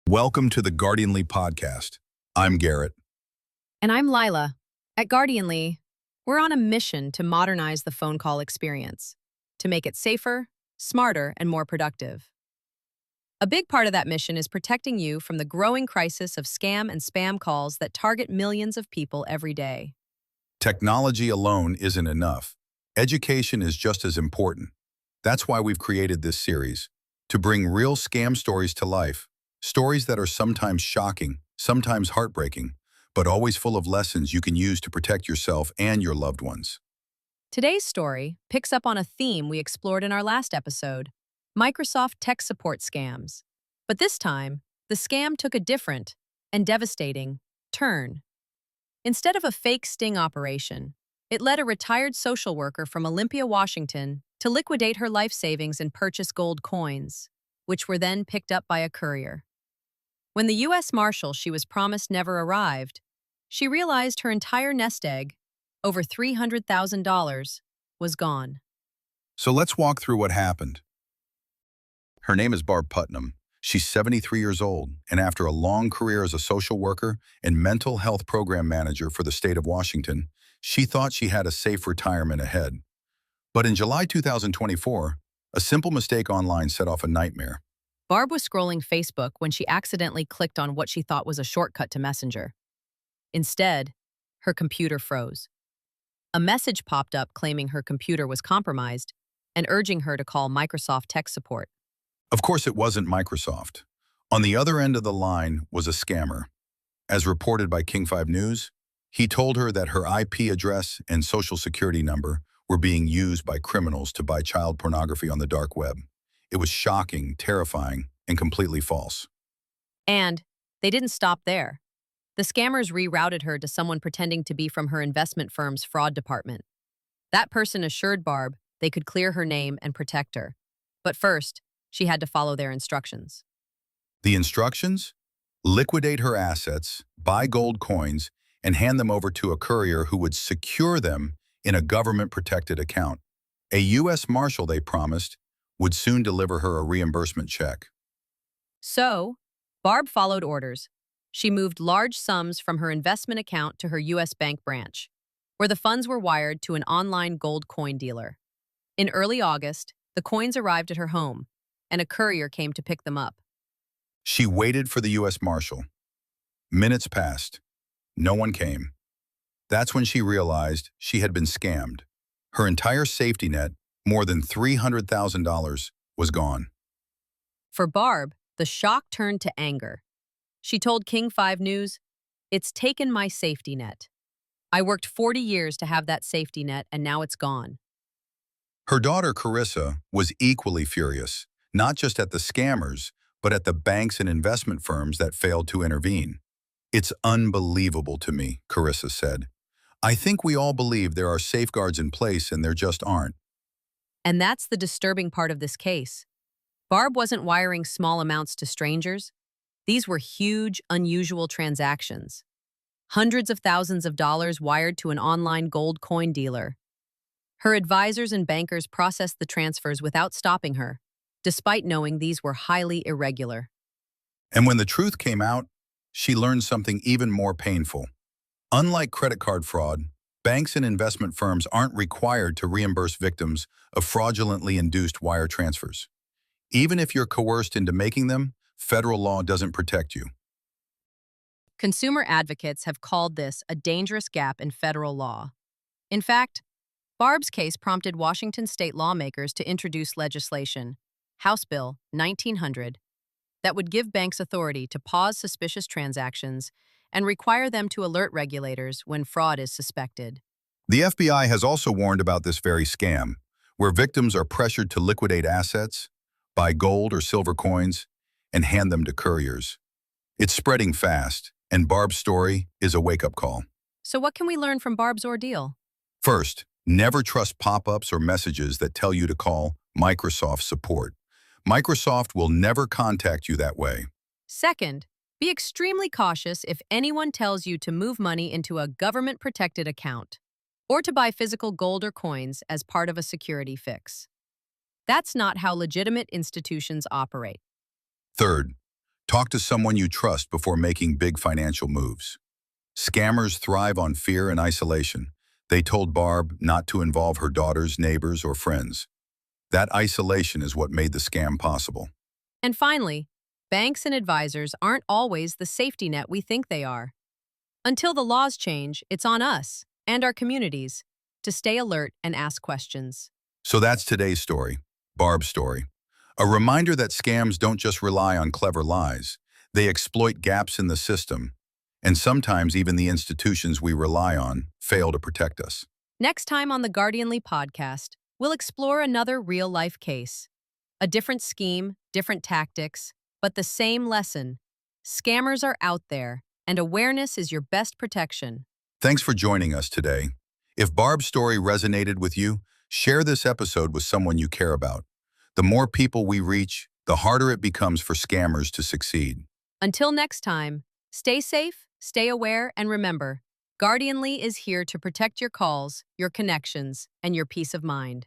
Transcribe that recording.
Welcome to the Guardianly podcast. I'm Garrett. And I'm Lila. At Guardianly, we're on a mission to modernize the phone call experience, to make it safer, smarter, and more productive. A big part of that mission is protecting you from the growing crisis of scam and spam calls that target millions of people every day. Technology alone isn't enough. Education is just as important. That's why we've created this series, to bring real scam stories to life, stories that are sometimes shocking, sometimes heartbreaking, but always full of lessons you can use to protect yourself and your loved ones. Today's story picks up on a theme we explored in our last episode, Microsoft tech support scams. But this time, the scam took a different and devastating turn. Instead of a fake sting operation, it led a retired social worker from Olympia, Washington, to liquidate her life savings and purchase gold coins, which were then picked up by a courier. When the U.S. Marshals she was promised never arrived, she realized her entire nest egg, over $300,000, was gone. So let's walk through what happened. Her name is Barb Putnam. She's 73 years old, and after a long career as a social worker and mental health program manager for the state of Washington, she thought she had a safe retirement ahead. But in July 2024, a simple mistake online set off a nightmare. Barb was scrolling Facebook when she accidentally clicked on what she thought was a shortcut to Messenger. Instead, her computer froze. A message popped up claiming her computer was compromised and urging her to call Microsoft tech support. Of course, it wasn't Microsoft. On the other end of the line was a scammer. As reported by King 5 News, he told her that her IP address and social security number were being used by criminals to buy child pornography on the dark web. It was shocking, terrifying, and completely false. And they didn't stop there. The scammers rerouted her to someone pretending to be from her investment firm's fraud department. That person assured Barb they could clear her name and protect her. But first, she had to follow their instructions. The instructions? Liquidate her assets, buy gold coins, and hand them over to a courier who would secure them in a government-protected account. A U.S. Marshal, they promised, would soon deliver her a reimbursement check. So, Barb followed orders. She moved large sums from her investment account to her U.S. bank branch, where the funds were wired to an online gold coin dealer. In early August, the coins arrived at her home, and a courier came to pick them up. She waited for the U.S. Marshal. Minutes passed. No one came. That's when she realized she had been scammed. Her entire safety net, more than $300,000, was gone. For Barb, the shock turned to anger. She told King 5 News, "It's taken my safety net. I worked 40 years to have that safety net, and now it's gone." Her daughter, Carissa, was equally furious, not just at the scammers, but at the banks and investment firms that failed to intervene. "It's unbelievable to me," Carissa said. "I think we all believe there are safeguards in place and there just aren't." And that's the disturbing part of this case. Barb wasn't wiring small amounts to strangers. These were huge, unusual transactions. Hundreds of thousands of dollars wired to an online gold coin dealer. Her advisors and bankers processed the transfers without stopping her, despite knowing these were highly irregular. And when the truth came out, she learned something even more painful. Unlike credit card fraud, banks and investment firms aren't required to reimburse victims of fraudulently induced wire transfers. Even if you're coerced into making them, federal law doesn't protect you. Consumer advocates have called this a dangerous gap in federal law. In fact, Barb's case prompted Washington state lawmakers to introduce legislation, House Bill 1900, that would give banks authority to pause suspicious transactions and require them to alert regulators when fraud is suspected. The FBI has also warned about this very scam, where victims are pressured to liquidate assets, buy gold or silver coins, and hand them to couriers. It's spreading fast, and Barb's story is a wake-up call. So what can we learn from Barb's ordeal? First, never trust pop-ups or messages that tell you to call Microsoft support. Microsoft will never contact you that way. Second, be extremely cautious if anyone tells you to move money into a government-protected account or to buy physical gold or coins as part of a security fix. That's not how legitimate institutions operate. Third, Talk to someone you trust before making big financial moves. Scammers thrive on fear and isolation. They told Barb not to involve her daughters, neighbors, or friends. That isolation is what made the scam possible. And finally, banks and advisors aren't always the safety net we think they are. Until the laws change, it's on us and our communities to stay alert and ask questions. So that's today's story, Barb's story. A reminder that scams don't just rely on clever lies. They exploit gaps in the system, and sometimes even the institutions we rely on fail to protect us. Next time on the Guardianly podcast, we'll explore another real-life case. A different scheme, different tactics, but the same lesson. Scammers are out there, and awareness is your best protection. Thanks for joining us today. If Barb's story resonated with you, share this episode with someone you care about. The more people we reach, the harder it becomes for scammers to succeed. Until next time, stay safe, stay aware, and remember, Guardianly is here to protect your calls, your connections, and your peace of mind.